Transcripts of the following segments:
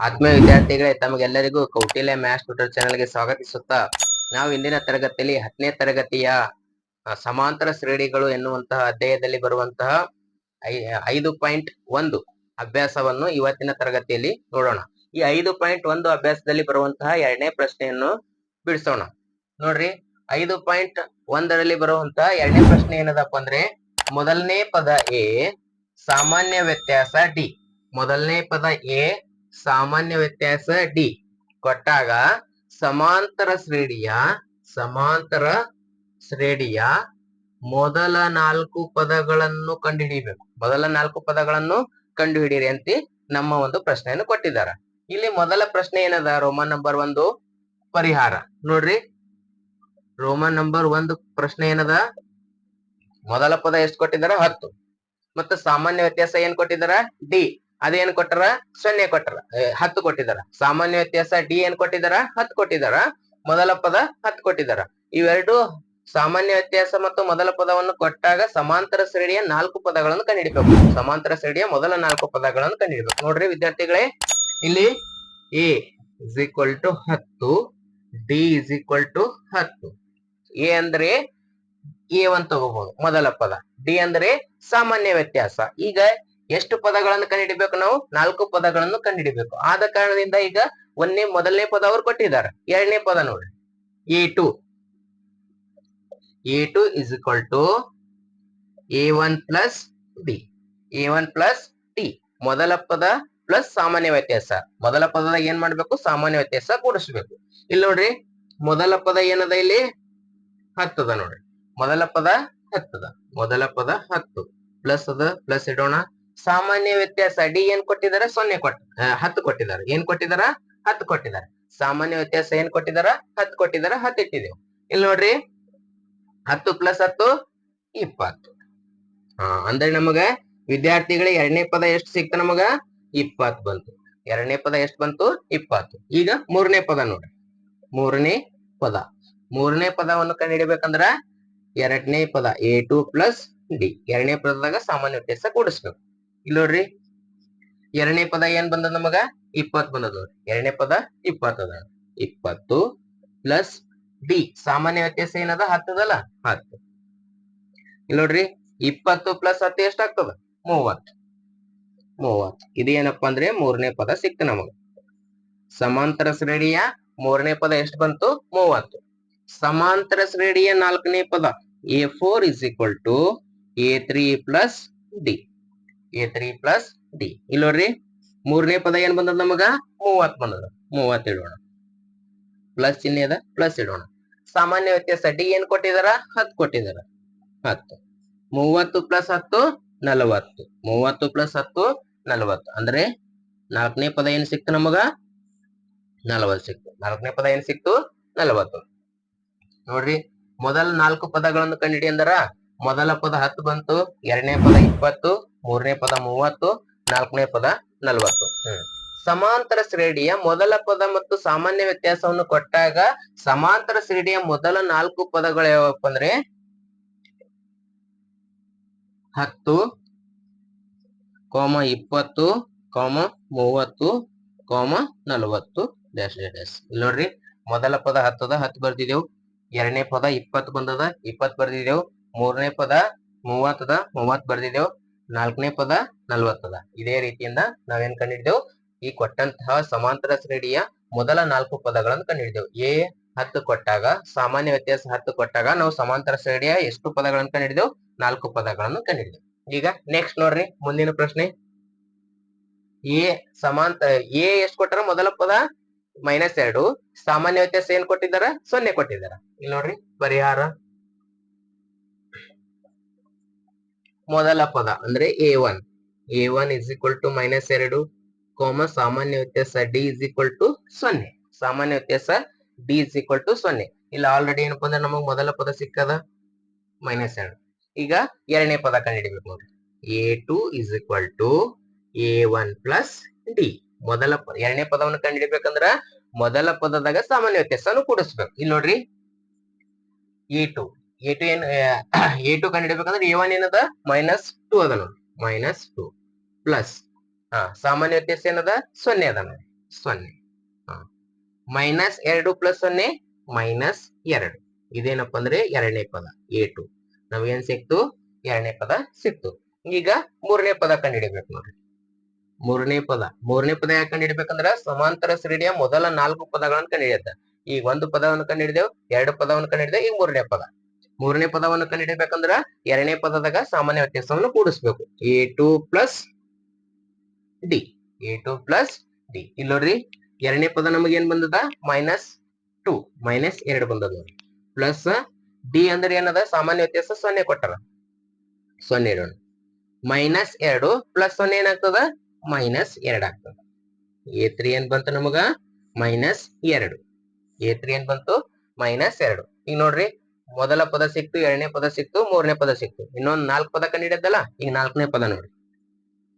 ಆತ್ಮೀಯ ವಿದ್ಯಾರ್ಥಿಗಳೇ, ತಮಗೆಲ್ಲರಿಗೂ ಕೌಟಿಲ್ಯ ಮ್ಯಾಥ್ಸ್ ಟ್ಯೂಟರ್ ಚಾನೆಲ್ಗೆ ಸ್ವಾಗತಿಸುತ್ತಾ, ನಾವು ಇಂದಿನ ತರಗತಿಯಲ್ಲಿ 10ನೇ ತರಗತಿಯ ಸಮಾಂತರ ಶ್ರೇಣಿಗಳು ಎನ್ನುವಂತಹ ಅಧ್ಯಾಯದಲ್ಲಿ ಬರುವಂತಹ 5.1 ಅಭ್ಯಾಸವನ್ನು ಇವತ್ತಿನ ತರಗತಿಯಲ್ಲಿ ನೋಡೋಣ. ಈ 5.1 ಅಭ್ಯಾಸದಲ್ಲಿ ಬರುವಂತಹ ಎರಡನೇ ಪ್ರಶ್ನೆಯನ್ನು ಬಿಡಿಸೋಣ. ನೋಡ್ರಿ, 5.1ರಲ್ಲಿ ಬರುವಂತಹ ಎರಡನೇ ಪ್ರಶ್ನೆ ಏನದಪ್ಪ ಅಂದ್ರೆ, ಮೊದಲನೇ ಪದ ಎ ಸಾಮಾನ್ಯ ವ್ಯತ್ಯಾಸ ಡಿ. ಮೊದಲನೇ ಪದ ಎ ಸಾಮಾನ್ಯ ವ್ಯತ್ಯಾಸ ಡಿ ಕೊಟ್ಟಾಗ ಸಮಾಂತರ ಶ್ರೇಣಿಯ ಮೊದಲ 4 ಪದಗಳನ್ನು ಕಂಡುಹಿಡಿಯಬೇಕು. ಮೊದಲ 4 ಪದಗಳನ್ನು ಕಂಡುಹಿಡಿಯಿರಿ ಅಂತ ನಮ್ಮ ಒಂದು ಪ್ರಶ್ನೆಯನ್ನು ಕೊಟ್ಟಿದ್ದಾರೆ. ಇಲ್ಲಿ ಮೊದಲ ಪ್ರಶ್ನೆ ಏನದ, ರೋಮನ್ ನಂಬರ್ 1 ಪರಿಹಾರ. ನೋಡ್ರಿ, ರೋಮನ್ ನಂಬರ್ 1 ಪ್ರಶ್ನೆ ಏನದ, ಮೊದಲ ಪದ ಎಷ್ಟು ಕೊಟ್ಟಿದಾರ, 10. ಮತ್ತೆ ಸಾಮಾನ್ಯ ವ್ಯತ್ಯಾಸ ಏನ್ ಕೊಟ್ಟಿದಾರ, ಡಿ. ಅದೇನ್ ಕೊಟ್ಟಾರ, 0 ಕೊಟ್ಟಾರ, 10 ಕೊಟ್ಟಿದಾರ. ಸಾಮಾನ್ಯ ವ್ಯತ್ಯಾಸ ಡಿ ಏನ್ ಕೊಟ್ಟಿದಾರ, 10 ಕೊಟ್ಟಿದಾರ. ಮೊದಲ ಪದ 10 ಕೊಟ್ಟಿದಾರ. ಇವೆರಡು ಸಾಮಾನ್ಯ ವ್ಯತ್ಯಾಸ ಮತ್ತು ಮೊದಲ ಪದವನ್ನು ಕೊಟ್ಟಾಗ ಸಮಾಂತರ ಶ್ರೇಣಿಯ 4 ಪದಗಳನ್ನು ಕಂಡುಹಿಡಿಬೇಕು. ಸಮಾಂತರ ಶ್ರೇಣಿಯ ಮೊದಲ 4 ಪದಗಳನ್ನು ಕಂಡುಹಿಡಿಬೇಕು. ನೋಡ್ರಿ ವಿದ್ಯಾರ್ಥಿಗಳೇ, ಇಲ್ಲಿ a is equal to 10, d is equal to 10. A ಅಂದ್ರೆ A1 ತಗೋಬಹುದು ಮೊದಲ ಪದ, ಡಿ ಅಂದ್ರೆ ಸಾಮಾನ್ಯ ವ್ಯತ್ಯಾಸ. ಈಗ ಎಷ್ಟು ಪದಗಳನ್ನು ಕಂಡುಹಿಡಿಬೇಕು ನಾವು, 4 ಪದಗಳನ್ನು ಕಂಡುಹಿಡಿಬೇಕು. ಆದ ಕಾರಣದಿಂದ ಈಗ ಮೊದಲನೇ ಪದ ಅವ್ರು ಕೊಟ್ಟಿದ್ದಾರೆ. ಎರಡನೇ ಪದ ನೋಡ್ರಿ, A2 is equal to A1 plus d. A1 plus d ಮೊದಲ ಪದ ಪ್ಲಸ್ ಸಾಮಾನ್ಯ ವ್ಯತ್ಯಾಸ. ಮೊದಲ ಪದದಾಗ ಏನ್ ಮಾಡ್ಬೇಕು, ಸಾಮಾನ್ಯ ವ್ಯತ್ಯಾಸ ಕೂಡಿಸ್ಬೇಕು. ಇಲ್ಲಿ ನೋಡ್ರಿ, ಮೊದಲ ಪದ ಏನದ, ಇಲ್ಲಿ 10 ಅದ. ನೋಡ್ರಿ, ಮೊದಲ ಪದ 10 ಪ್ಲಸ್ ಅದ, ಪ್ಲಸ್ ಇಡೋಣ. ಸಾಮಾನ್ಯ ವ್ಯತ್ಯಾಸ ಡಿ ಏನ್ ಕೊಟ್ಟಿದಾರ, 10 ಕೊಟ್ಟಿದ್ದಾರೆ. ಏನ್ ಕೊಟ್ಟಿದಾರ, 10 ಕೊಟ್ಟಿದ್ದಾರೆ. ಸಾಮಾನ್ಯ ವ್ಯತ್ಯಾಸ ಏನ್ ಕೊಟ್ಟಿದಾರ, 10 ಕೊಟ್ಟಿದಾರ, 10 ಇಟ್ಟಿದ್ದೇವೆ. ಇಲ್ಲಿ ನೋಡ್ರಿ, 10 ಪ್ಲಸ್ 10 20. ಅಂದ್ರೆ ನಮಗ ವಿದ್ಯಾರ್ಥಿಗಳಿಗೆ ಎರಡನೇ ಪದ ಎಷ್ಟು ಸಿಕ್ತ, ನಮಗ 20 ಬಂತು. ಎರಡನೇ ಪದ ಎಷ್ಟು ಬಂತು, 20. ಈಗ ಮೂರನೇ ಪದ ನೋಡ್ರಿ, ಮೂರನೇ ಪದವನ್ನು ಕಂಡುಹಿಡಿಬೇಕಂದ್ರ ಎರಡನೇ ಪದ A2 ಪ್ಲಸ್ ಡಿ. ಎರಡನೇ ಪದದಾಗ ಸಾಮಾನ್ಯ ವ್ಯತ್ಯಾಸ ಕೂಡಿಸ್ಬೇಕು. ಇಲ್ಲಿ ನೋಡ್ರಿ, ಎರಡನೇ ಪದ ಏನ್ ಬಂದದ, ನಮಗ 20 ಬಂದದ. ಎರಡನೇ ಪದ 20 ಅದ. 20 ಪ್ಲಸ್ ಡಿ ಸಾಮಾನ್ಯ ವ್ಯತ್ಯಾಸ ಏನದ, 10 ಅದಲ್ಲ, 10. ಇಲ್ಲಿ ನೋಡ್ರಿ, 20 ಪ್ಲಸ್ 10 ಎಷ್ಟಾಗ್ತದ, 30. ಇದೇನಪ್ಪ ಅಂದ್ರೆ ಮೂರನೇ ಪದ ಸಿಕ್ತ ನಮಗ. ಸಮಾಂತರ ಶ್ರೇಣಿಯ ಮೂರನೇ ಪದ ಎಷ್ಟು ಬಂತು, 30. ಸಮಾಂತರ ಶ್ರೇಣಿಯ ನಾಲ್ಕನೇ ಪದ A4 is equal to A3 plus d. ಇಲ್ಲಿ ನೋಡ್ರಿ, ಮೂರನೇ ಪದ ಏನ್ ಬಂದದ ನಮಗ, 30 ಬಂದದ. 30 ಇಡೋಣ, ಪ್ಲಸ್ ಚಿಹ್ನೆ ಅದ, ಪ್ಲಸ್ ಇಡೋಣ. ಸಾಮಾನ್ಯ ವ್ಯತ್ಯಾಸ ಡಿ ಏನ್ ಕೊಟ್ಟಿದಾರ, 10 ಕೊಟ್ಟಿದಾರ. 10 30 ಪ್ಲಸ್ 10 40. 30 ಪ್ಲಸ್ 10 40. ಅಂದ್ರೆ ನಾಲ್ಕನೇ ಪದ ಏನ್ ಸಿಕ್ತು ನಮಗ, 40 ಸಿಕ್ತು. ನಾಲ್ಕನೇ ಪದ ಏನ್ ಸಿಕ್ತು, 40. ನೋಡ್ರಿ, ಮೊದಲ 4 ಪದಗಳನ್ನು ಕಂಡುಹಿಡಿ ಅಂದರ ಮೊದಲ ಪದ 10 ಬಂತು, ಎರಡನೇ ಪದ 20, ಮೂರನೇ ಪದ 30, ನಾಲ್ಕನೇ ಪದ 40. ಸಮಾಂತರ ಶ್ರೇಣಿಯ ಮೊದಲ ಪದ ಮತ್ತು ಸಾಮಾನ್ಯ ವ್ಯತ್ಯಾಸವನ್ನು ಕೊಟ್ಟಾಗ ಸಮಾಂತರ ಶ್ರೇಣಿಯ ಮೊದಲ 4 ಪದಗಳು ಯಾವಪ್ಪ ಅಂದ್ರೆ 10, 20, 30, 40 ಡ್ಯಾಶ್. ಇಲ್ಲಿ ನೋಡ್ರಿ, ಮೊದಲ ಪದ 10 ಅದ, 10 ಬರ್ದಿದೆವು. ಎರಡನೇ ಪದ 20 ಬಂದದ, 20 ಬರ್ದಿದೆವು. ಮೂರನೇ ಪದ 30 ಅದ, 30 ಬರ್ದಿದೆವು. ನಾಲ್ಕನೇ ಪದ 40 ಅದ. ಇದೇ ರೀತಿಯಿಂದ ನಾವೇನ್ ಕಂಡಿಡಿದೆವು, ಈ ಕೊಟ್ಟಂತಹ ಸಮಾಂತರ ಶ್ರೇಣಿಯ ಮೊದಲ 4 ಪದಗಳನ್ನು ಕಂಡುಹಿಡಿದೆವು. ಎ 10 ಕೊಟ್ಟಾಗ, ಸಾಮಾನ್ಯ ವ್ಯತ್ಯಾಸ 10 ಕೊಟ್ಟಾಗ ನಾವು ಸಮಾಂತರ ಶ್ರೇಣಿಯ ಎಷ್ಟು ಪದಗಳನ್ನು ಕಂಡುಹಿಡಿದೆವು, 4 ಪದಗಳನ್ನು ಕಂಡುಹಿಡಿದೆವು. ಈಗ ನೆಕ್ಸ್ಟ್ ನೋಡ್ರಿ, ಮುಂದಿನ ಪ್ರಶ್ನೆ. ಎ ಎಷ್ಟು ಕೊಟ್ಟಾರ, ಮೊದಲ ಪದ -2, ಸಾಮಾನ್ಯ ವ್ಯತ್ಯಾಸ ಏನ್ ಕೊಟ್ಟಿದಾರ, 0 ಕೊಟ್ಟಿದಾರ. ಇಲ್ಲಿ ನೋಡ್ರಿ, ಪರಿಹಾರ. ಮೊದಲ ಪದ ಅಂದ್ರೆ A1 ಇಸ್ ಈಕ್ವಲ್ ಟು -2, ಸಾಮಾನ್ಯ ವ್ಯತ್ಯಾಸ ಡಿ ಇಸ್ ಈಕ್ವಲ್ ಟು 0. ಸಾಮಾನ್ಯ ವ್ಯತ್ಯಾಸ ಡಿ ಇಸ್ ಈಕ್ವಲ್ ಟು 0. ಇಲ್ಲಿ ಆಲ್ರೆಡಿ ಏನಪ್ಪ ಅಂದ್ರೆ ನಮಗ್ ಮೊದಲ ಪದ ಸಿಕ್ಕದ -2. ಈಗ ಎರಡನೇ ಪದ ಕಂಡುಹಿಡಿಬೇಕು ನೋಡ್ರಿ, A2 is equal to A1 plus d. ಎರಡನೇ ಪದವನ್ನು ಕಂಡುಹಿಡಿಬೇಕಂದ್ರ ಮೊದಲ ಪದದಾಗ ಸಾಮಾನ್ಯ ವ್ಯತ್ಯಾಸವನ್ನು ಕೂಡಿಸ್ಬೇಕು. ಇಲ್ಲಿ ನೋಡ್ರಿ, A2 ಕಂಡುಹಿಡಿಬೇಕಂದ್ರೆ A1 ಏನದ, -2 ಅದ ನೋಡಿ, -2 ಪ್ಲಸ್ ಸಾಮಾನ್ಯ ವ್ಯತ್ಯಾಸ ಏನದ, 0 ಅದ ನೋಡಿ. 0. Minus 2 plus 0 minus 2. ಇದೇನಪ್ಪ ಅಂದ್ರೆ ಎರಡನೇ ಪದ a2. ನಮಗೇನ್ ಸಿಕ್ತು? ಎರಡನೇ ಪದ ಸಿಕ್ತು. ಈಗ ಮೂರನೇ ಪದ ಕಂಡುಹಿಡಿಬೇಕು ನೋಡ್ರಿ. ಮೂರನೇ ಪದ ಯಾಕೆ ಕಂಡುಹಿಡಿಬೇಕಂದ್ರ ಸಮಾಂತರ ಶ್ರೇಣಿಯ ಮೊದಲ 4 ಪದಗಳನ್ನು ಕಂಡುಹಿಡಿಯುತ್ತೆ. ಈಗ ಒಂದು ಪದವನ್ನು ಕಂಡುಹಿಡಿದೆವು, ಎರಡು ಪದವನ್ನು ಕಂಡುಹಿಡಿದೆವು, ಈಗ ಮೂರನೇ ಪದವನ್ನು ಕಂಡುಹಿಡಿಬೇಕಂದ್ರ ಎರಡನೇ ಪದದಾಗ ಸಾಮಾನ್ಯ ವ್ಯತ್ಯಾಸವನ್ನು ಕೂಡಿಸ್ಬೇಕು. a2 plus d. ಇಲ್ಲಿ ನೋಡ್ರಿ, ಎರಡನೇ ಪದ ನಮಗೆ ಏನ್ ಬಂದದ? -2 -2 ಬಂದದ ನೋಡಿ. ಪ್ಲಸ್ ಡಿ ಅಂದ್ರೆ ಏನದ? ಸಾಮಾನ್ಯ ವ್ಯತ್ಯಾಸ 0 ಕೊಟ್ಟರ, 0 ಇಡೋಣ. -2 ಪ್ಲಸ್ 0 ಏನಾಗ್ತದ? -2 ಆಗ್ತದ. a3 ಏನ್ ಬಂತು ನಮಗ? -2. a3 ಏನ್ ಬಂತು? -2. ಈಗ ನೋಡ್ರಿ, ಮೊದಲ ಪದ ಸಿಕ್ತು, ಎರಡನೇ ಪದ ಸಿಕ್ತು, ಮೂರನೇ ಪದ ಸಿಕ್ತು. ಇನ್ನೊಂದು 4 ಪದ ಕಂಡುಹಿಡಿಯದಲ್ಲ. ಈಗ 4ನೇ ಪದ ನೋಡ್ರಿ.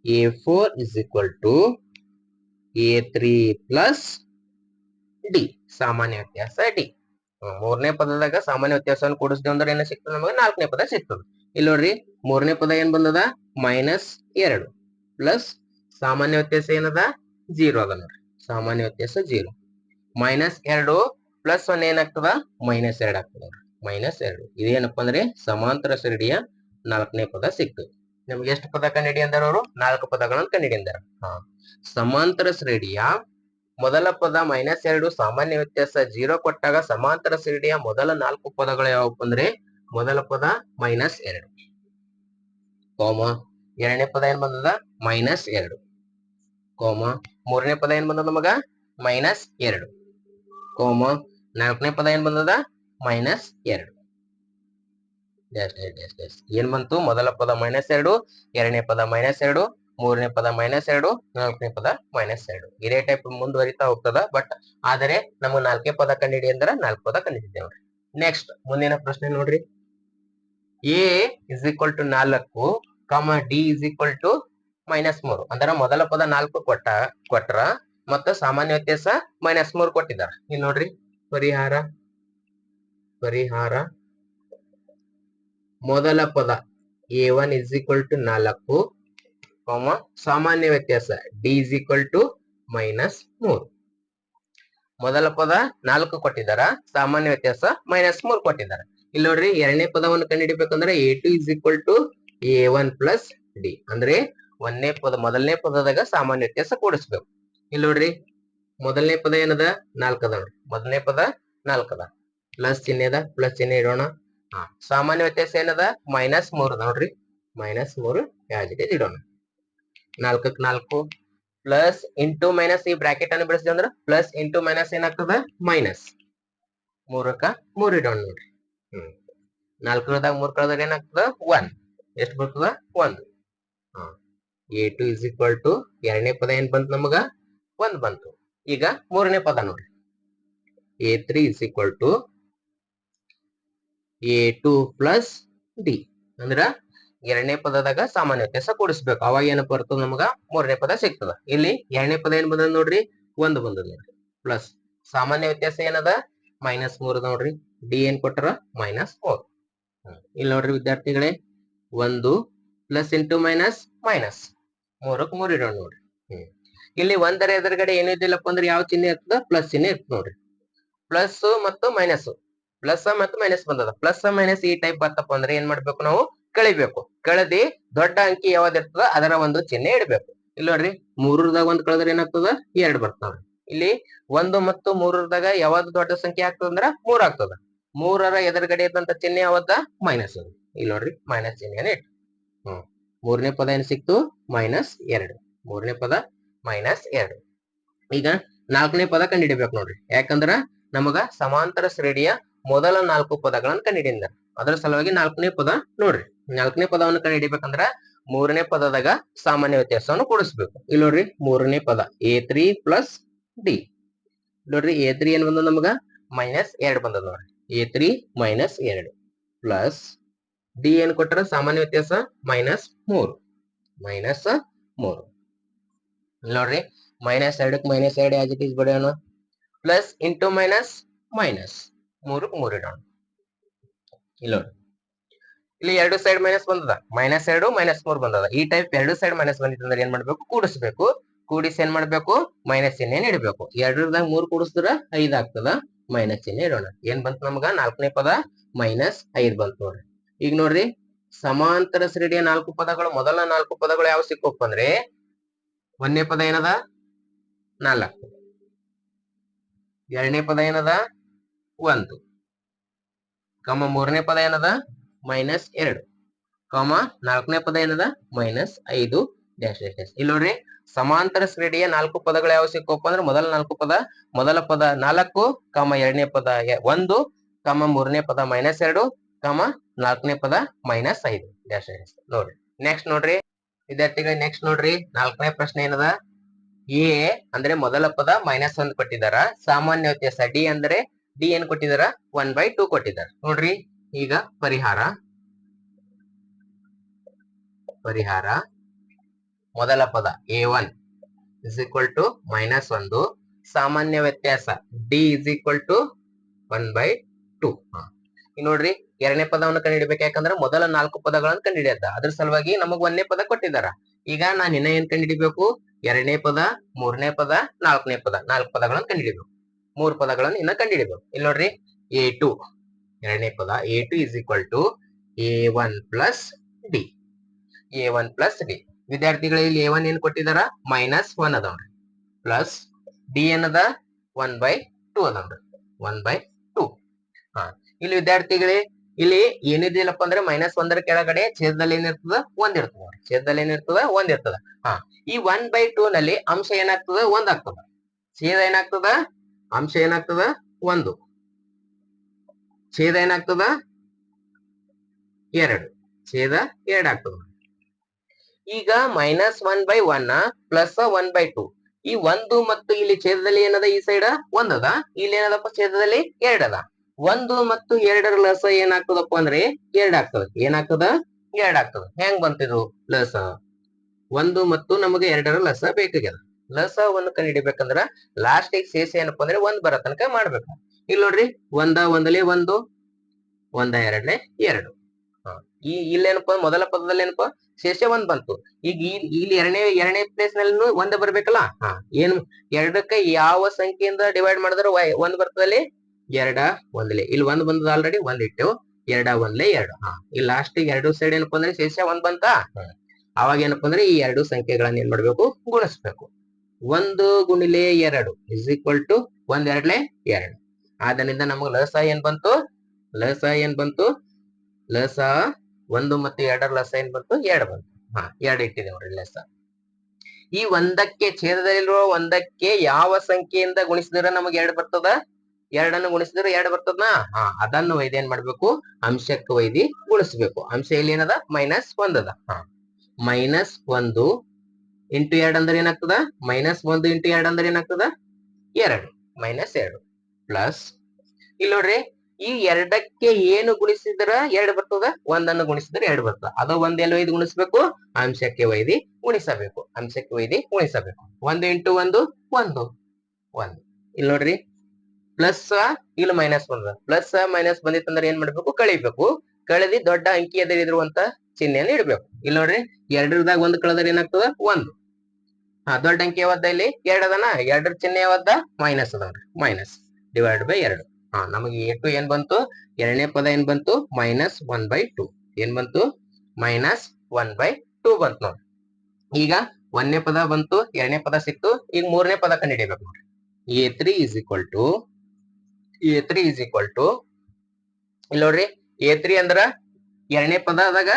a4 is equal to a3 plus d. ಸಾಮಾನ್ಯ ವ್ಯತ್ಯಾಸ d. ಮೂರನೇ ಪದದಾಗ ಸಾಮಾನ್ಯ ವ್ಯತ್ಯಾಸವನ್ನು ಕೂಡಿಸಿದೆ ಅಂದ್ರೆ ಏನ ಸಿಗ್ತದೆ ನಮಗೆ? 4ನೇ ಪದ ಸಿಗ್ತದೆ. ಇಲ್ಲಿ ನೋಡ್ರಿ, ಮೂರನೇ ಪದ ಏನ್ ಬಂದದ? -2 ಪ್ಲಸ್ ಸಾಮಾನ್ಯ ವ್ಯತ್ಯಾಸ ಏನದ? 0 ಅದ ನೋಡ್ರಿ. ಸಾಮಾನ್ಯ ವ್ಯತ್ಯಾಸ 0. -2 ಪ್ಲಸ್ 1 ಏನಾಗ್ತದ? -2 ಆಗ್ತದ ನೋಡ್ರಿ. -2. ಇದೇನಪ್ಪ ಅಂದ್ರೆ ಸಮಾಂತರ ಶ್ರೇಣಿಯ 4ನೇ ಪದ ಸಿಕ್ತು. ನಮ್ಗೆ ಎಷ್ಟು ಪದ ಕಂಡುಹಿಡಿ ಅಂದಾರ ಅವರು? 4 ಪದಗಳನ್ನು ಕಂಡುಹಿಡಿ ಅಂದಾರ. ಸಮಾಂತರ ಶ್ರೇಣಿಯ ಮೊದಲ ಪದ -2, ಸಾಮಾನ್ಯ ವ್ಯತ್ಯಾಸ 0 ಕೊಟ್ಟಾಗ ಸಮಾಂತರ ಶ್ರೇಣಿಯ ಮೊದಲ 4 ಪದಗಳು ಯಾವಪ್ಪ ಅಂದ್ರೆ ಮೊದಲ ಪದ -2, ಕೋಮ ಎರಡನೇ ಪದ ಏನ್ ಬಂದದ? -2, ಕೋಮ ಮೂರನೇ ಪದ ಏನ್ ಬಂದದ ನಮಗ? -2, ಕೋಮ ನಾಲ್ಕನೇ ಪದ ಏನ್ ಬಂದದ? -2. ಏನ್ ಬಂತು? ಮೊದಲ ಪದ -2, ಎರಡನೇ ಪದ -2, ಮೂರನೇ ಪದ -2, ನಾಲ್ಕನೇ ಪದ -2. ಇದೇ ಟೈಪ್ ಮುಂದುವರಿತಾ ಹೋಗ್ತದ. ಬಟ್ ಆದರೆ ನಮಗ್ 4ನೇ ಪದ ಕಂಡುಹಿಡಿ ಅಂದ್ರ 4 ಪದ ಕಂಡುಹಿಡಿದೇವ್ರಿ. ನೆಕ್ಸ್ಟ್ ಮುಂದಿನ ಪ್ರಶ್ನೆ ನೋಡ್ರಿ. a is equal to 4, d is equal to -3. ಅಂದ್ರ ಮೊದಲ ಪದ 4 ಕೊಟ್ರ ಮತ್ತ ಸಾಮಾನ್ಯ ವ್ಯತ್ಯಾಸ -3 ಕೊಟ್ಟಿದ್ದಾರೆ. ಇಲ್ಲಿ ನೋಡ್ರಿ, ಪರಿಹಾರ ಮೊದಲ ಪದ a1 is equal to 4, ಸಾಮಾನ್ಯ ವ್ಯತ್ಯಾಸ d is equal to -3. ಮೊದಲ ಪದ 4 ಕೊಟ್ಟಿದ್ದಾರ, ಸಾಮಾನ್ಯ ವ್ಯತ್ಯಾಸ -3 ಕೊಟ್ಟಿದ್ದಾರೆ. ಇಲ್ಲಿ ನೋಡ್ರಿ, ಎರಡನೇ ಪದವನ್ನು ಕಂಡುಹಿಡಿಬೇಕಂದ್ರೆ a2 is equal to a1 plus d. ಅಂದ್ರೆ ಮೊದಲನೇ ಪದದಾಗ ಸಾಮಾನ್ಯ ವ್ಯತ್ಯಾಸ ಕೂಡಿಸ್ಬೇಕು. ಇಲ್ಲಿ ನೋಡ್ರಿ, ಮೊದಲನೇ ಪದ ಏನದ? 4 ಅದ ನೋಡ್ರಿ. ಮೊದಲನೇ ಪದ 4 ಅದ, ಪ್ಲಸ್ ಚಿಹ್ನೆ ಅದ, ಪ್ಲಸ್ ಚಿಹ್ನೆ ಇಡೋಣ. ಸಾಮಾನ್ಯ ವ್ಯತ್ಯಾಸ ಏನದ? -3 ನೋಡ್ರಿ. -3 ಇಡೋಣ. 4ಕ್ಕೆ 4 ಪ್ಲಸ್ ಇಂಟು ಮೈನಸ್, ಈ ಬ್ರಾಕೆಟ್ ಅನ್ನು ಬೆಳೆಸಿದೆ ಅಂದ್ರೆ ಪ್ಲಸ್ ಇಂಟು ಮೈನಸ್ ಏನಾಗ್ತದ? ಮೈನಸ್. 3ಕ್ಕೆ 3 ಇಡೋಣ ನೋಡ್ರಿ. 4 3 ಕಳೆದಾಗ ಏನಾಗ್ತದ? 1. ಎಷ್ಟು ಬರ್ತದ? 1. a2 is equal to ಎರಡನೇ ಪದ ಏನ್ ಬಂತು ನಮಗ? 1 ಬಂತು. ಈಗ ಮೂರನೇ ಪದ ನೋಡ್ರಿ. a3 is equal to a2 plus d. ಅಂದ್ರ ಎರಡನೇ ಪದದಾಗ ಸಾಮಾನ್ಯ ವ್ಯತ್ಯಾಸ ಕೂಡಿಸ್ಬೇಕು. ಅವಾಗ ಏನಪ್ಪ ಬರ್ತದ ನಮಗ? ಮೂರನೇ ಪದ ಸಿಗ್ತದ. ಇಲ್ಲಿ ಎರಡನೇ ಪದ ಏನ್ ಬಂದದ ನೋಡ್ರಿ? 1 ಬಂದದ ನೋಡ್ರಿ. ಪ್ಲಸ್ ಸಾಮಾನ್ಯ ವ್ಯತ್ಯಾಸ ಏನದ? -3 ನೋಡ್ರಿ. ಡಿ ಏನ್ ಕೊಟ್ಟರ? -3. ಇಲ್ಲಿ ನೋಡ್ರಿ ವಿದ್ಯಾರ್ಥಿಗಳೇ, 1 ಪ್ಲಸ್ ಇಂಟು ಮೈನಸ್ ಮೈನಸ್, 3ಕ್ಕೆ 3 ಇಡೋಣ ನೋಡ್ರಿ. ಇಲ್ಲಿ ಒಂದರ ಎದುರುಗಡೆ ಏನು ಇದ್ದಿಲ್ಲಪ್ಪ ಅಂದ್ರೆ ಯಾವ ಚಿಹ್ನೆ ಇರ್ತದ? ಪ್ಲಸ್ ಚಿಹ್ನೆ ಇರ್ತದ ನೋಡ್ರಿ. ಪ್ಲಸ್ ಮತ್ತು ಮೈನಸ್, ಪ್ಲಸ್ ಮತ್ತು ಮೈನಸ್ ಬಂದದ. ಪ್ಲಸ್ ಮೈನಸ್ ಈ ಟೈಪ್ ಬರ್ತಪ್ಪ ಅಂದ್ರೆ ಏನ್ ಮಾಡ್ಬೇಕು ನಾವು? ಕಳಿಬೇಕು. ಕಳೆದಿ ದೊಡ್ಡ ಅಂಕಿ ಯಾವ್ದು ಇರ್ತದ ಅದರ ಒಂದು ಚಿಹ್ನೆ ಇಡಬೇಕು. ಇಲ್ಲಿ ನೋಡ್ರಿ, 3ದಾಗ 1 ಕಳೆದ್ರೆ ಏನಾಗ್ತದ? 2 ಬರ್ತಾವ. ಇಲ್ಲಿ 1 ಮತ್ತು 3ದಾಗ ಯಾವ್ದು ದೊಡ್ಡ ಸಂಖ್ಯೆ ಆಗ್ತದ ಅಂದ್ರ 3 ಆಗ್ತದ. 3ರ ಎದುರುಗಡೆ ಇದ್ದಂತ ಚಿಹ್ನೆ ಯಾವತ್ತ? ಮೈನಸ್. ಇಲ್ಲಿ ನೋಡ್ರಿ, ಮೈನಸ್ ಚಿಹ್ನೆ ಇಟ್ಟು ಮೂರನೇ ಪದ ಏನ್ ಸಿಕ್ತು? -2. ಮೂರನೇ ಪದ -2. ಈಗ 4ನೇ ಪದ ಕಂಡುಹಿಡಿಬೇಕು ನೋಡ್ರಿ. ಯಾಕಂದ್ರ ನಮಗ ಸಮಾಂತರ ಶ್ರೇಣಿಯ ಮೊದಲ 4 ಪದಗಳನ್ನು ಕಂಡುಹಿಡಿದ. ಅದರ ಸಲುವಾಗಿ 4ನೇ ಪದ ನೋಡ್ರಿ. 4ನೇ ಪದವನ್ನು ಕಂಡುಹಿಡಿಬೇಕಂದ್ರ ಮೂರನೇ ಪದದಾಗ ಸಾಮಾನ್ಯ ವ್ಯತ್ಯಾಸವನ್ನು ಕೂಡಿಸ್ಬೇಕು. ಇಲ್ಲಿ ನೋಡ್ರಿ, ಮೂರನೇ ಪದ a3 ಪ್ಲಸ್ ಡಿ. ನೋಡ್ರಿ, a3 ಏನ್ ಬಂದದ ನಮಗ? -2 ಬಂದದ ನೋಡ್ರಿ. a3 -2 ಪ್ಲಸ್ ಡಿ ಏನ್ ಕೊಟ್ಟರ? ಸಾಮಾನ್ಯ ವ್ಯತ್ಯಾಸ -3. ನೋಡ್ರಿ, -2ಕ್ಕೆ -2 ಆಸ್ ಇಟ್ ಈಸ್ ಬರೆಯೋಣ. ಪ್ಲಸ್ ಇಂಟು ಮೈನಸ್ ಮೈನಸ್, 3ಕ್ಕೆ 3 ಇಡೋಣ. ಇಲ್ಲ ನೋಡ್ರಿ, ಇಲ್ಲಿ ಎರಡು ಸೈಡ್ ಮೈನಸ್ ಬಂದದ. -2 -3 ಬಂದದ. ಈ ಟೈಪ್ ಎರಡು ಸೈಡ್ ಮೈನಸ್ ಬಂದಿತ್ತಂದ್ರೆ ಏನ್ ಮಾಡ್ಬೇಕು? ಕೂಡಿಸ್ಬೇಕು. ಕೂಡಿಸಿ ಏನ್ ಮಾಡ್ಬೇಕು ಮೈನಸ್ ಚಿಹ್ನೆ ಇಡಬೇಕು. 2ರಿಂದ 3 ಕೂಡಿಸಿದ್ರ 5 ಆಗ್ತದ, ಮೈನಸ್ ಚಿಹ್ನೆ ಇಡೋಣ. ಏನ್ ಬಂತು ನಮಗ 4ನೇ ಪದ -5 ಬಂತು ನೋಡ್ರಿ. ಈಗ ನೋಡ್ರಿ ಸಮಾಂತರ ಶ್ರೇಣಿಯ 4 ಪದಗಳು, ಮೊದಲ 4 ಪದಗಳು ಯಾವ ಸಿಕ್ಕಪ್ಪ ಅಂದ್ರೆ 1ನೇ ಪದ ಏನದ 4, 2ನೇ ಪದ ಏನದ 1, 3ನೇ ಪದ ಏನದ -2, 4ನೇ ಪದ ಏನದ -5 ಡ್ಯಾಶ್ ಡ್ಯಾಶ್ ಡ್ಯಾಶ್. ಇಲ್ಲಿ ನೋಡ್ರಿ ಸಮಾಂತರ ಶ್ರೇಣಿಯ 4 ಪದಗಳು ಯಾವ ಸಿಕ್ಕಪ್ಪ ಅಂದ್ರೆ ಮೊದಲ 4 ಪದ, ಮೊದಲ ಪದ 4, 2ನೇ ಪದ 1, 3ನೇ ಪದ -2, 4ನೇ ಪದ -5 ಡ್ಯಾಶ್ ಡ್ಯಾಶ್. ನೋಡ್ರಿ ನೆಕ್ಸ್ಟ್ ನೋಡ್ರಿ ವಿದ್ಯಾರ್ಥಿಗಳ, ನೆಕ್ಸ್ಟ್ ನೋಡ್ರಿ 4ನೇ ಪ್ರಶ್ನೆ ಏನದ, ಎ ಅಂದ್ರೆ ಮೊದಲ ಪದ -1 ಕೊಟ್ಟಿದಾರ, ಸಾಮಾನ್ಯ ವ್ಯತ್ಯಾಸ ಡಿ ಅಂದ್ರೆ ಡಿ ಏನ್ ಕೊಟ್ಟಿದಾರ 1/2 ಕೊಟ್ಟಿದಾರ. ನೋಡ್ರಿ ಈಗ ಪರಿಹಾರ ಮೊದಲ ಪದ a1 is equal to -1, ಸಾಮಾನ್ಯ ವ್ಯತ್ಯಾಸ d is equal to 1/2. ನೋಡ್ರಿ 2ನೇ ಪದವನ್ನು ಕಂಡುಹಿಡಿಬೇಕು, ಯಾಕಂದ್ರೆ ಮೊದಲ 4 ಪದಗಳನ್ನು ಕಂಡುಹಿಡಿಯತ್ತ, ಅದ್ರ ಸಲುವಾಗಿ ನಮಗ್ 1ನೇ ಪದ ಕೊಟ್ಟಿದಾರ. ಈಗ ನಾನು ಇನ್ನ ಏನ್ ಕಂಡುಹಿಡಿಬೇಕು, 2ನೇ ಪದ, 3ನೇ ಪದ, 4ನೇ ಪದ, 4 ಪದಗಳನ್ನು ಕಂಡುಹಿಡಿಬೇಕು. 3 ಪದಗಳನ್ನು ಇನ್ನ ಕಂಡುಹಿಡಿಬೇಕು. ಇಲ್ಲಿ ನೋಡ್ರಿ a2, 2ನೇ ಪದ a2 is equal to a1 plus d, a1 plus d. ವಿದ್ಯಾರ್ಥಿಗಳು ಇಲ್ಲಿ a1 ಏನ್ ಕೊಟ್ಟಿದಾರ -1 ಅದಾವ್ರಿ, ಪ್ಲಸ್ ಡಿ ಏನದ 1/2 ಅದಾವ್ರಿ, 1/2. ಇಲ್ಲಿ ವಿದ್ಯಾರ್ಥಿಗಳೇ ಇಲ್ಲಿ ಏನಿದಿಲ್ಲಪ್ಪ ಅಂದ್ರೆ -1 ಕೆಳಗಡೆ ಛೇದದಲ್ಲಿ ಏನಿರ್ತದ 1 ಇರ್ತದ, ಛೇದದಲ್ಲಿ ಏನಿರ್ತದ 1 ಇರ್ತದ. ಈ 1/2 ನಲ್ಲಿ ಅಂಶ ಏನಾಗ್ತದ 1 ಆಗ್ತದ, ಛೇದ ಏನಾಗ್ತದ ಅಂಶ ಏನಾಗ್ತದ 1, ಛೇದ ಏನಾಗ್ತದ 2, ಛೇದ 2 ಆಗ್ತದ. ಈಗ -1/1 ಪ್ಲಸ್ 1/2, ಈ 1 ಮತ್ತು ಇಲ್ಲಿ ಛೇದದಲ್ಲಿ ಏನದ ಈ ಸೈಡ್ 1 ಅದ, ಇಲ್ಲಿ ಏನದಪ್ಪ ಛೇದದಲ್ಲಿ 2 ಅದ. 1 ಮತ್ತು 2ರ ಲಸ ಏನಾಗ್ತದಪ್ಪ ಅಂದ್ರೆ 2 ಆಗ್ತದ, ಏನಾಗ್ತದ 2 ಆಗ್ತದ. ಹೆಂಗ್ ಬಂತಿದ್ರು ಲಸ 1 ಮತ್ತು ನಮಗೆ 2ರ ಲಸ ಬೇಕಾಗ್ಯದ. ಲಸವನ್ನು ಕಂಡುಹಿಡಿಬೇಕಂದ್ರ ಲಾಸ್ಟ್ ಶೇಷ ಏನಪ್ಪಾ ಅಂದ್ರೆ 1 ಬರೋ ತನಕ ಮಾಡ್ಬೇಕು. ಇಲ್ಲಿ ನೋಡ್ರಿ 1 1ಲೆ 1, 1 2ಲೆ 2. ಇಲ್ಲೇನಪ್ಪ ಮೊದಲ ಪದದಲ್ಲಿ ಏನಪ್ಪಾ ಶೇಷ 1 ಬಂತು. ಈಗ ಇಲ್ಲಿ ಎರಡನೇ ಪ್ಲೇಸ್ ನಲ್ಲಿ 1 ಬರ್ಬೇಕಲ್ಲ. ಏನು 2ಕ್ಕೆ ಯಾವ ಸಂಖ್ಯೆಯಿಂದ ಡಿವೈಡ್ ಮಾಡಿದ್ರೆ 1 ಬರ್ತದಲ್ಲಿ 2 1ಲೆ, ಇಲ್ಲಿ 1 ಬಂದದ ಆಲ್ರೆಡಿ 1 ಇಟ್ಟೆವು, 2 1ಲೆ 2. ಇಲ್ಲಿ ಲಾಸ್ಟ್ 2 ಸೈಡ್ ಏನಪ್ಪಾ ಅಂದ್ರೆ ಶೇಷ 1 ಬಂತ. ಅವಾಗ ಏನಪ್ಪಾ ಅಂದ್ರೆ ಈ 2 ಸಂಖ್ಯೆಗಳನ್ನ ಏನ್ ಮಾಡ್ಬೇಕು ಗುಣಿಸ್ಬೇಕು. 1 ಗುಣಿಲೆ 2 is equal to 1 2ಲೆ 2. ಆದ್ದರಿಂದ ನಮಗೆ ಲಸ ಏನ್ ಬಂತು, ಲಸ 1 ಮತ್ತು 2ರ ಲಸ ಏನ್ ಬಂತು 2 ಬಂತು. 2 ಇಟ್ಟಿದೆ ನೋಡ್ರಿ ಲಸ. ಈ 1ಕ್ಕೆ ಛೇದದಲ್ಲಿರುವ 1ಕ್ಕೆ ಯಾವ ಸಂಖ್ಯೆಯಿಂದ ಗುಣಿಸಿದ್ರೆ ನಮಗೆ 2 ಬರ್ತದ, 2ಅನ್ನು ಗುಣಿಸಿದ್ರೆ 2 ಬರ್ತದ. ಅದನ್ನು ಒಯ್ದು ಏನ್ ಮಾಡ್ಬೇಕು ಅಂಶಕ್ಕೆ ಒಯ್ದಿ ಗುಣಿಸ್ಬೇಕು. ಅಂಶ ಇಲ್ಲಿ ಏನದ -1 ಅದ. -1 ಇಂಟು 2 ಅಂದ್ರೆ ಏನಾಗ್ತದ, -1 ಇಂಟು 2 ಅಂದ್ರೆ ಏನಾಗ್ತದ 2, -2 ಪ್ಲಸ್ ಇಲ್ಲಿ ನೋಡ್ರಿ ಈ 2ಕ್ಕೆ ಏನು ಗುಣಿಸಿದ್ರ 2 ಬರ್ತದ, 1ಅನ್ನು ಗುಣಿಸಿದ್ರೆ 2 ಬರ್ತದ. ಅದು 1 ಎಲ್ಲಿ ಒಯ್ದು ಗುಣಿಸ್ಬೇಕು, ಅಂಶಕ್ಕೆ ಒಯ್ದಿ ಗುಣಿಸಬೇಕು, ಅಂಶಕ್ಕೆ ಒಯ್ದಿ ಗುಣಿಸಬೇಕು. 1 ಇಂಟು 1 1 1. ಇಲ್ಲಿ ನೋಡ್ರಿ ಪ್ಲಸ್ ಇಲ್ಲಿ -1 ಪ್ಲಸ್ ಮೈನಸ್ ಬಂದಿತ್ತಂದ್ರೆ ಏನ್ ಮಾಡ್ಬೇಕು ಕಳಿಬೇಕು, ಕಳೆದಿ ದೊಡ್ಡ ಅಂಕಿ ಎದುರಿರುವಂತ ಚಿಹ್ನೆಯನ್ನು ಇಡಬೇಕು. ಇಲ್ಲಿ ನೋಡ್ರಿ 2ರದಾಗ 1 ಕಳೆದ್ರೆ ಏನಾಗ್ತದ 1. ದೊಡ್ಡ ಅಂಕಿ ಯಾವದ್ದ ಇಲ್ಲಿ 2 ಅದನ, 2ರ ಚಿಹ್ನೆ ಯಾವದ್ದ ಮೈನಸ್ ಅದಾವ್ರಿ, ಮೈನಸ್ ಡಿವೈಡ್ ಬೈ 2. ನಮಗೆ a2 ಏನ್ ಬಂತು, 2ನೇ ಪದ ಏನ್ ಬಂತು -1/2. ಏನ್ ಬಂತು -1/2 ಬಂತು ನೋಡ್ರಿ. ಈಗ 1ನೇ ಪದ ಬಂತು, 2ನೇ ಪದ ಸಿಕ್ತು. ಈಗ 3ನೇ ಪದ ಕಂಡುಹಿಡಿಯಬೇಕು ನೋಡ್ರಿ. a3 is equal to ಇಲ್ಲಿ ನೋಡ್ರಿ a3 ಅಂದ್ರ 2ನೇ ಪದದಾಗ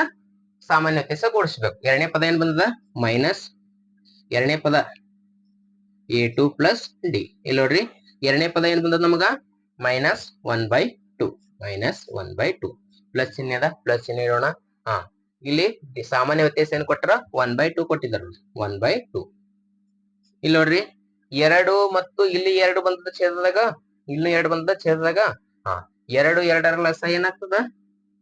ಸಾಮಾನ್ಯ ವ್ಯತ್ಯಾಸ ಕೂಡಿಸ್ಬೇಕು. 2ನೇ ಪದ ಏನ್ ಬಂದದ ಮೈನಸ್ 2ನೇ ಪದ a2 ಪ್ಲಸ್ ಡಿ. ಇಲ್ಲಿ ನೋಡ್ರಿ 2ನೇ ಪದ ಏನ್ ಬಂದದ ನಮಗ -1/2 ಪ್ಲಸ್ ಚಿಹ್ನೆ ಅದ, ಪ್ಲಸ್ ಚಿಹ್ನೆ ಇಡೋಣ. ಇಲ್ಲಿ ಸಾಮಾನ್ಯ ವ್ಯತ್ಯಾಸ ಏನ್ ಕೊಟ್ಟರ 1/2 ಕೊಟ್ಟಿದ್ದಾರೆ, 1/2. ಇಲ್ಲಿ ನೋಡ್ರಿ 2 ಮತ್ತು ಇಲ್ಲಿ 2 ಬಂದದ ಛೇದದಾಗ, ಇಲ್ಲಿ 2 ಬಂದದ ಛೇದದಾಗ. 2 2ರ ಲಸ ಏನಾಗ್ತದ,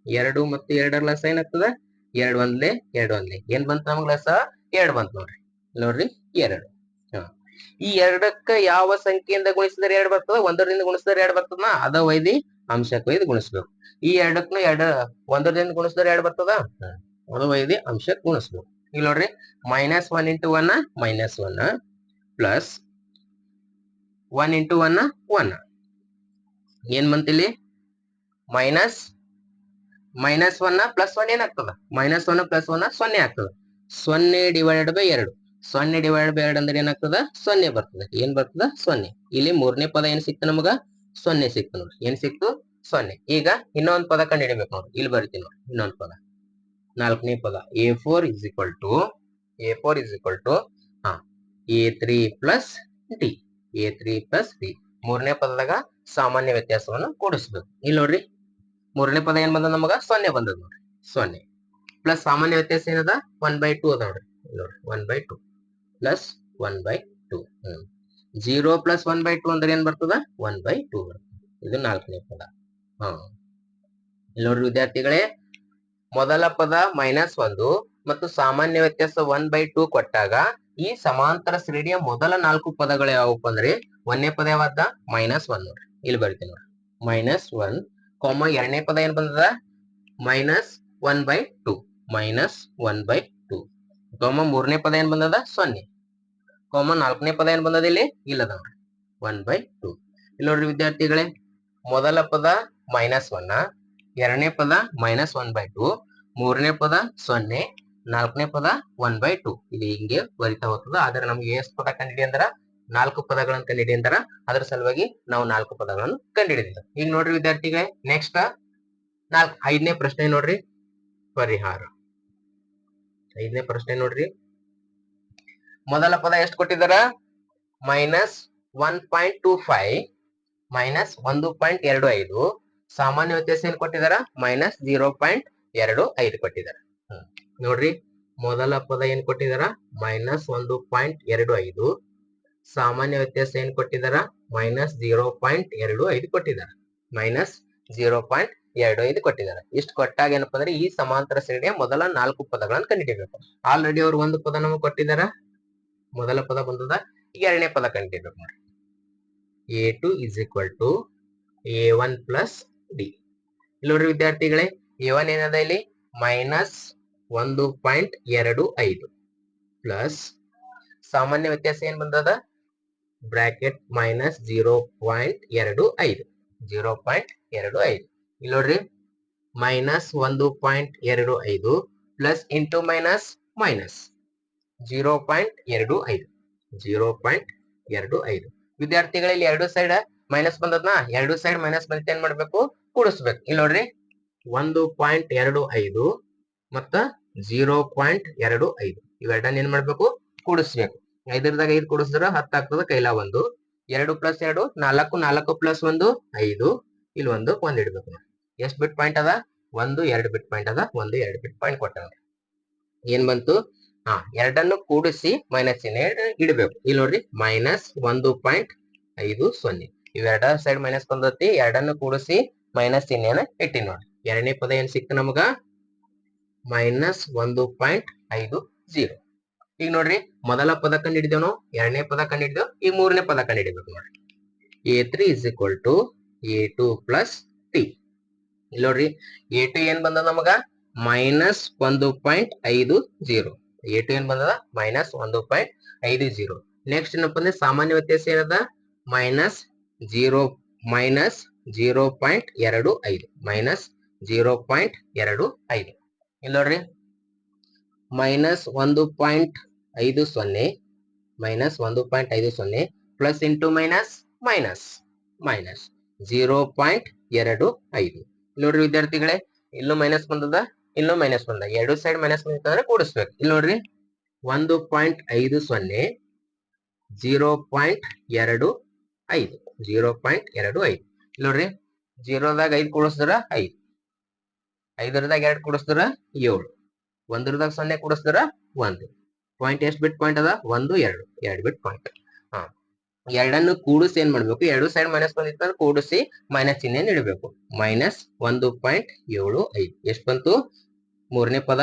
2 ಮತ್ತು 2ರ ಲಸ ಏನಾಗ್ತದ 2 1ಲೆ 2 1ಲೆ. ಏನ್ ಬಂತ ನಮಗ್ ಲಸ 2 ಬಂತ ನೋಡ್ರಿ. ನೋಡ್ರಿ 2. ಈ 2ಕ್ಕೆ ಯಾವ ಸಂಖ್ಯೆಯಿಂದ ಗುಣಿಸಿದ್ರೆ 2 ಬರ್ತದ, 1ರಿಂದ ಗುಣಿಸಿದ್ರೆ 2 ಬರ್ತದ. ಅದ ಒಯ್ದಿ ಅಂಶಕ್ಕೆ ಒಯ್ದು ಗುಣಿಸ್ಬೇಕು. ಈ 2ಕ್ಕೂ 1ರಿಂದ ಗುಣಿಸಿದ್ರೆ 2 ಬರ್ತದ, ಅದು ಒಯ್ದಿ ಅಂಶಕ್ಕೆ ಗುಣಿಸ್ಬೇಕು. ಇಲ್ಲಿ ನೋಡ್ರಿ -1 ಇಂಟು 1 -1, ಪ್ಲಸ್ 1 ಇಂಟು 1 1 ಏನ್ ಬಂತಿಲ್ಲಿ ಮೈನಸ್ 1 ಪ್ಲಸ್ 1 ಏನಾಗ್ತದ -1 ಪ್ಲಸ್ 1 0 ಆಗ್ತದ 0 ಡಿವೈಡೆಡ್ ಬೈ 2 0 ಡಿವೈಡೆಡ್ ಬೈ 2 ಅಂದ್ರೆ ಏನಾಗ್ತದ 0 ಬರ್ತದೆ ಏನ್ ಬರ್ತದ 0 ಇಲ್ಲಿ ಮೂರನೇ ಪದ ಏನ್ ಸಿಕ್ತು ನಮಗ 0 ಸಿಕ್ತು ನೋಡಿ ಏನ್ ಸಿಕ್ತು 0 ಈಗ ಇನ್ನೊಂದು ಪದ ಕಂಡುಹಿಡಿಬೇಕು ನೋಡಿ ಇಲ್ಲಿ ಬರ್ತೀನಿ ನೋಡಿ ಇನ್ನೊಂದು ಪದ ನಾಲ್ಕನೇ ಪದ a4 is equal to a3 plus d a3 plus d ಮೂರನೇ ಪದದಾಗ ಸಾಮಾನ್ಯ ವ್ಯತ್ಯಾಸವನ್ನು ಕೂಡಿಸ್ಬೇಕು ಇಲ್ಲಿ ನೋಡ್ರಿ ಮೂರನೇ ಪದ ಏನ್ ಬಂದದ ನಮಗ 0 ಬಂದದ ನೋಡ್ರಿ 0 ಪ್ಲಸ್ ಸಾಮಾನ್ಯ ವ್ಯತ್ಯಾಸ ಏನದ 1/2 ಅದ ನೋಡ್ರಿ ನೋಡಿ 1/2 ಪ್ಲಸ್ 1/2 0 ಪ್ಲಸ್ 1/2 ಅಂದ್ರೆ ಏನ್ ಬರ್ತದ 1/2 ಇದು ನಾಲ್ಕನೇ ಪದ ಇಲ್ಲಿ ನೋಡ್ರಿ ವಿದ್ಯಾರ್ಥಿಗಳೇ ಮೊದಲ ಪದ -1 ಮತ್ತು ಸಾಮಾನ್ಯ ವ್ಯತ್ಯಾಸ 1/2 ಕೊಟ್ಟಾಗ ಈ ಸಮಾಂತರ ಶ್ರೇಣಿಯ ಮೊದಲ 4 ಪದಗಳು ಯಾವಪ್ಪ ಅಂದ್ರೆ ಒಂದನೇ ಪದ ಯಾವ್ದ -1 ನೋಡ್ರಿ ಇಲ್ಲಿ ಬರ್ತೀನಿ ನೋಡ್ರಿ -1 ಕಾಮ ಎರಡನೇ ಪದ ಏನ್ ಬಂದದ -1/2 ಕಾಮ ಮೂರನೇ ಪದ ಏನ್ ಬಂದದ 0 ಕಾಮ ನಾಲ್ಕನೇ ಪದ ಏನ್ ಬಂದದ ಇಲ್ಲಿ ಇಲ್ಲದ ನೋಡ್ರಿ 1/2 ಇಲ್ಲಿ ನೋಡ್ರಿ ವಿದ್ಯಾರ್ಥಿಗಳೇ ಮೊದಲ ಪದ -1 ಎರಡನೇ ಪದ -1/2 ಮೂರನೇ ಪದ 0 ನಾಲ್ಕನೇ ಪದ 1/2 ಇಲ್ಲಿ ಹಿಂಗೆ ಬರಿತಾ ಹೋಗ್ತದ ಆದ್ರೆ ನಮ್ಗೆ ಎಷ್ಟು ಪದ ಕಂಡಿಡಿ ಅಂದ್ರ 4 ಪದಗಳನ್ನು ಕಂಡಿಡಿ ಅಂತಾರ ಅದ್ರ ಸಲುವಾಗಿ ನಾವು 4 ಪದಗಳನ್ನು ಕಂಡಿಡಿದಿಲ್ಲ ಈಗ ನೋಡ್ರಿ ವಿದ್ಯಾರ್ಥಿಗಳೇ ನೆಕ್ಸ್ಟ್ ಐದನೇ ಪ್ರಶ್ನೆ ನೋಡ್ರಿ ಪರಿಹಾರ ಐದನೇ ಪ್ರಶ್ನೆ ನೋಡ್ರಿ ಮೊದಲ ಪದ ಎಷ್ಟು ಕೊಟ್ಟಿದಾರ -1.25 -1.25 ಸಾಮಾನ್ಯ ವ್ಯತ್ಯಾಸ ಏನ್ ಕೊಟ್ಟಿದಾರ -0.25 ಕೊಟ್ಟಿದಾರ ನೋಡ್ರಿ ಮೊದಲ ಪದ ಏನ್ ಕೊಟ್ಟಿದಾರ -1.25 ಸಾಮಾನ್ಯ ವ್ಯತ್ಯಾಸ ಏನ್ ಕೊಟ್ಟಿದಾರ -0.25 ಕೊಟ್ಟಿದಾರ -0.25 ಕೊಟ್ಟಿದಾರ ಇಷ್ಟು ಕೊಟ್ಟಾಗ ಏನಪ್ಪಾ ಅಂದ್ರೆ ಈ ಸಮಾಂತರ ಶ್ರೇಣಿಯ ಮೊದಲ 4 ಪದಗಳನ್ನು ಕಂಡುಹಿಡಿಯಬೇಕು ಆಲ್ರೆಡಿ ಅವ್ರು ಒಂದು ಪದ ನಮಗೆ ಕೊಟ್ಟಿದಾರ ಮೊದಲ ಪದ ಬಂದದ ಈಗ ಎರಡನೇ ಪದ ಕಂಡುಹಿಡಿಯಬೇಕು ನೋಡಿ a2 is equal to a1 plus d ಇಲ್ಲಿ ನೋಡ್ರಿ ವಿದ್ಯಾರ್ಥಿಗಳೇ a1 ಏನದ ಇಲ್ಲಿ -1.25 ಪ್ಲಸ್ ಸಾಮಾನ್ಯ ವ್ಯತ್ಯಾಸ ಏನ್ ಬಂದದ ಬ್ರಾಕೆಟ್ -0.25 ಇಲ್ಲಿ ನೋಡ್ರಿ -1.25 ಪ್ಲಸ್ ಇಂಟು ಮೈನಸ್ 0.25 ವಿದ್ಯಾರ್ಥಿಗಳಲ್ಲಿ ಎರಡು ಸೈಡ್ ಮೈನಸ್ ಬಂದದ್ನ ಎರಡು ಸೈಡ್ ಮೈನಸ್ ಬಂದ ಏನ್ ಮಾಡ್ಬೇಕು ಕೂಡಿಸ್ಬೇಕು ಇಲ್ಲಿ ನೋಡ್ರಿ 1.25 ಮತ್ತ 0.25 ಇವೆರಡನ್ನ ಏನ್ ಮಾಡ್ಬೇಕು ಕೂಡಿಸ್ಬೇಕು 5ರದಾಗ 5 ಕೂಡಿಸಿದ್ರ 10 ಆಗ್ತದ ಕೈಲ 1 2 + 2 4 4 + 1 5 ಇಲ್ಲಿ ಒಂದು ಇಡ್ಬೇಕು ಎಷ್ಟು ಬಿಟ್ ಪಾಯಿಂಟ್ ಅದ 1 2 ಬಿಟ್ ಪಾಯಿಂಟ್ ಅದ 1 2 ಬಿಟ್ ಪಾಯಿಂಟ್ ಕೊಟ್ಟ ಏನ್ ಬಂತು ಎರಡನ್ನು ಕೂಡಿಸಿ ಮೈನಸ್ ಚಿಹ್ನೆ ಇಡಬೇಕು ಇಲ್ಲಿ ನೋಡ್ರಿ -1.50 ಇವೆರಡ ಸೈಡ್ ಮೈನಸ್ ಬಂದತಿ ಎರಡನ್ನು ಕೂಡಿಸಿ ಮೈನಸ್ ಚಿಹ್ನೆಯನ್ನ ಇಟ್ಟಿ ನೋಡಿ ಎರಡನೇ ಪದ ಏನ್ ಸಿಕ್ತು ನಮಗ -1.50 ಈಗ ನೋಡ್ರಿ ಮೊದಲ ಪದ ಕಂಡು ಹಿಡಿದೇವ್ ನಾವು ಎರಡನೇ ಪದ ಕಂಡು ಹಿಡಿದೇವ್ ಈಗ ಮೂರನೇ ಪದ ಕಂಡು ಹಿಡಿಬೇಕು ನೋಡ್ರಿ a3 is equal to a2 plus t ಇಲ್ಲಿ ನೋಡ್ರಿ a2 ಏನ್ ಬಂದದ ನಮಗ -1.50 a2 ಏನ್ ಬಂದದ -1.50 ನೆಕ್ಸ್ಟ್ ಏನಪ್ಪ ಅಂದ್ರೆ ಸಾಮಾನ್ಯ ವ್ಯತ್ಯಾಸ ಏನದ -0.25 ಇಲ್ಲಿ ನೋಡ್ರಿ -1.50 ಪ್ಲಸ್ ಇಂಟು ಮೈನಸ್ -0.25 ನೋಡ್ರಿ ವಿದ್ಯಾರ್ಥಿಗಳೇ ಇಲ್ಲೂ ಮೈನಸ್ ಬಂದದ ಇಲ್ಲೂ ಮೈನಸ್ ಬಂದ ಎರಡು ಸೈಡ್ ಮೈನಸ್ ಬಂದಿತ್ತಂದ್ರೆ ಕೂಡಿಸ್ಬೇಕು ಇಲ್ಲಿ ನೋಡ್ರಿ 1.50 0.25 ನೋಡ್ರಿ 0ದಾಗ 5 ಕೂಡಿಸಿದ್ರ 5 5ರದಾಗ 2 ಕೂಡಿಸಿದ್ರ 7 1ರದಾಗ 0 ಕೂಡಿಸಿದ್ರ 1 ಪಾಯಿಂಟ್ ಎಷ್ಟು ಬಿಟ್ ಪಾಯಿಂಟ್ ಅದ 1 2 ಬಿಟ್ ಪಾಯಿಂಟ್ ಎರಡನ್ನು ಕೂಡಿಸಿ ಏನ್ ಮಾಡ್ಬೇಕು ಎರಡು ಸೈಡ್ ಮೈನಸ್ ಬಂದಿತ್ತಂದ್ರೆ ಕೂಡಿಸಿ ಮೈನಸ್ ಚಿಹ್ನೆ ಇಡಬೇಕು -1.75 ಎಷ್ಟು ಬಂತು ಮೂರನೇ ಪದ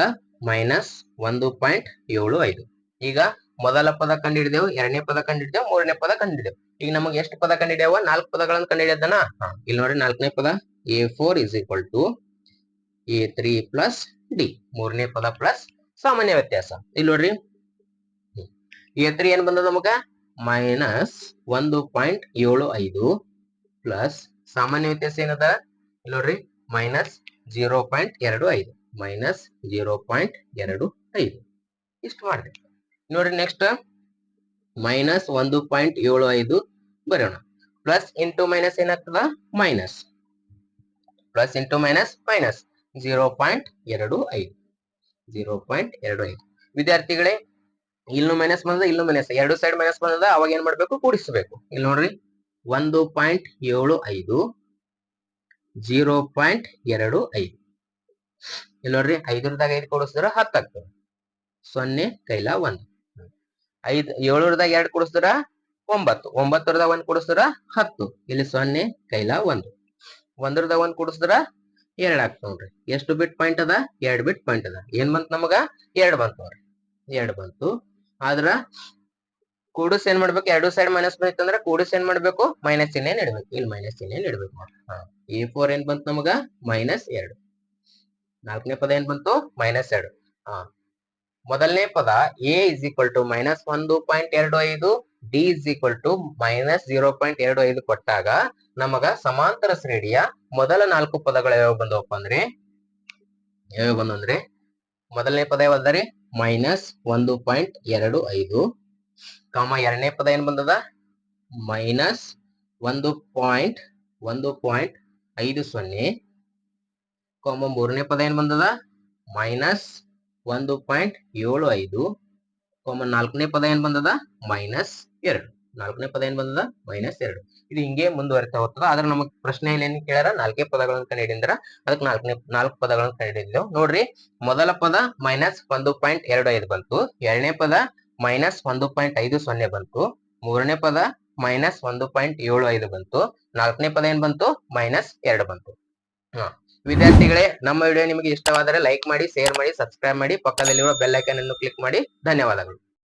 -1.75 ಈಗ ಮೊದಲ ಪದ ಕಂಡು ಹಿಡಿದೆವು ಎರಡನೇ ಪದ ಕಂಡು ಹಿಡಿದೆವು ಮೂರನೇ ಪದ ಕಂಡು ಹಿಡಿದೆವು ಈಗ ನಮಗೆ ಎಷ್ಟು ಪದ ಕಂಡು ಹಿಡಿಯವ 4 ಪದಗಳನ್ನು ಕಂಡು ಹಿಡಿಯದನ ಇಲ್ಲಿ ನೋಡ್ರಿ ನಾಲ್ಕನೇ ಪದ a4 is equal to a3 plus d ಮೂರನೇ ಪದ ಪ್ಲಸ್ ಸಾಮಾನ್ಯ ವ್ಯತ್ಯಾಸ ಇಲ್ಲಿ ನೋಡ್ರಿ a3 ಏನ್ ಬಂದದ ನಮಗ ಮೈನಸ್ 1.75 ಪ್ಲಸ್ ಸಾಮಾನ್ಯ ವ್ಯತ್ಯಾಸ ಏನದ ಇಲ್ಲಿ ನೋಡ್ರಿ ಮೈನಸ್ 0.25 ಮೈನಸ್ 0.25 ಇಷ್ಟು ಮಾಡಿದೆ ನೋಡ್ರಿ. ನೆಕ್ಸ್ಟ್ ಮೈನಸ್ 1.75 ಬರೋಣ. ಪ್ಲಸ್ ಇಂಟು ಮೈನಸ್ ಏನಾಗ್ತದ minus, plus into minus minus 0.25 0.25. ವಿದ್ಯಾರ್ಥಿಗಳೇ ಇಲ್ಲೂ ಮೈನಸ್ ಬಂದದ ಇಲ್ಲೂ ಮೈನಸ್, ಎರಡು ಸೈಡ್ ಮೈನಸ್ ಬಂದದ. ಅವಾಗ ಏನ್ ಮಾಡ್ಬೇಕು ಕೂಡಿಸಬೇಕು. ಇಲ್ಲಿ ನೋಡ್ರಿ 1.75 0.25 ಇಲ್ಲಿ ನೋಡ್ರಿ 5ರದಾಗ 5 ಕೂಡಿಸಿದ್ರ 10 ಆಗ್ತದೆ. 0 ಕೈಲ 1 5 7ರದಾಗ 2 ಕೂಡಿಸಿದ್ರ 9 9ರದಾಗ 1 ಕೂಡಿಸಿದ್ರ 10 ಇಲ್ಲಿ 0 ಕೈಲ 1 1ರದಾಗ 1 ಕೂಡಿಸಿದ್ರ 2 ಆಗ್ತದೆ ನೋಡ್ರಿ. ಎಷ್ಟು ಬಿಟ್ ಪಾಯಿಂಟ್ ಅದ 2 ಬಿಟ್ ಪಾಯಿಂಟ್ ಅದ. ಏನ್ ಬಂತು ನಮಗ 2 ಬಂತು ನೋಡ್ರಿ 2 ಬಂತು. ಆದ್ರ ಕೂಡಿಸ್ ಏನ್ ಮಾಡ್ಬೇಕು, ಎರಡು ಸೈಡ್ ಮೈನಸ್ ಬಂತಂದ್ರ ಕೂಡಿಸ್ ಏನ್ ಮಾಡ್ಬೇಕು ಮೈನಸ್ ಚಿಹ್ನೆ ಇಡಬೇಕು. ಇಲ್ಲಿ ಮೈನಸ್ ಚಿಹ್ನೆ ಇಡಬೇಕು ನೋಡ್ರಿ. A4 ಏನ್ ಬಂತು ನಮಗ ಮೈನಸ್ 2. ನಾಲ್ಕನೇ ಪದ ಏನ್ ಬಂತು ಮೈನಸ್ 2. ಮೊದಲನೇ ಪದ a is equal to minus 1.25 d is equal to minus 0.25 ಕೊಟ್ಟಾಗ ನಮಗ ಸಮಾಂತರ ಶ್ರೇಣಿಯ ಮೊದಲ 4 ಪದಗಳು ಯಾವ ಬಂದವಪ್ಪ ಅಂದ್ರೆ ಮೊದಲನೇ ಪದ ಯಾವ್ದಾರಿ ಮೈನಸ್ 1.25 ಕಾಮ ಎರಡನೇ ಪದ ಏನ್ ಬಂದದ ಮೈನಸ್ 1.50 ಕಾಮ ಮೂರನೇ ಪದ ಏನ್ ಬಂದದ ಮೈನಸ್ 1.75 ಕಾಮ ನಾಲ್ಕನೇ ಪದ ಏನ್ ಬಂದದ ಮೈನಸ್ 2. ನಾಲ್ಕನೇ ಪದ ಏನ್ ಬಂದದ ಮೈನಸ್ 2. ಇದು ಹಿಂಗೆ ಮುಂದುವರಿತಾ ಹೋಗ್ತದ. ಆದ್ರೆ ನಮಗ್ ಪ್ರಶ್ನೆಯಲ್ಲಿ ಏನ್ ಕೇಳ್ಯಾರ 4 ಪದಗಳನ್ನು ಕಂಡುಹಿಡಿದ್ರ ಅದಕ್ಕೆ 4 ಪದಗಳನ್ನು ಕಂಡುಹಿಡಿದ್ವಿ ನೋಡ್ರಿ. ಮೊದಲ ಪದ ಮೈನಸ್ 1.25 ಬಂತು, ಎರಡನೇ ಪದ ಮೈನಸ್ 1.50 ಬಂತು, ಮೂರನೇ ಪದ ಮೈನಸ್ 1.75 ಬಂತು, ನಾಲ್ಕನೇ ಪದ ಏನ್ ಬಂತು ಮೈನಸ್ 2 ಬಂತು. ವಿದ್ಯಾರ್ಥಿಗಳೇ, ನಮ್ಮ ವಿಡಿಯೋ ನಿಮಗೆ ಇಷ್ಟವಾದರೆ ಲೈಕ್ ಮಾಡಿ, ಶೇರ್ ಮಾಡಿ, ಸಬ್ಸ್ಕ್ರೈಬ್ ಮಾಡಿ, ಪಕ್ಕದಲ್ಲಿರುವ ಬೆಲ್ ಐಕಾನ್ ಅನ್ನು ಕ್ಲಿಕ್ ಮಾಡಿ. ಧನ್ಯವಾದಗಳು.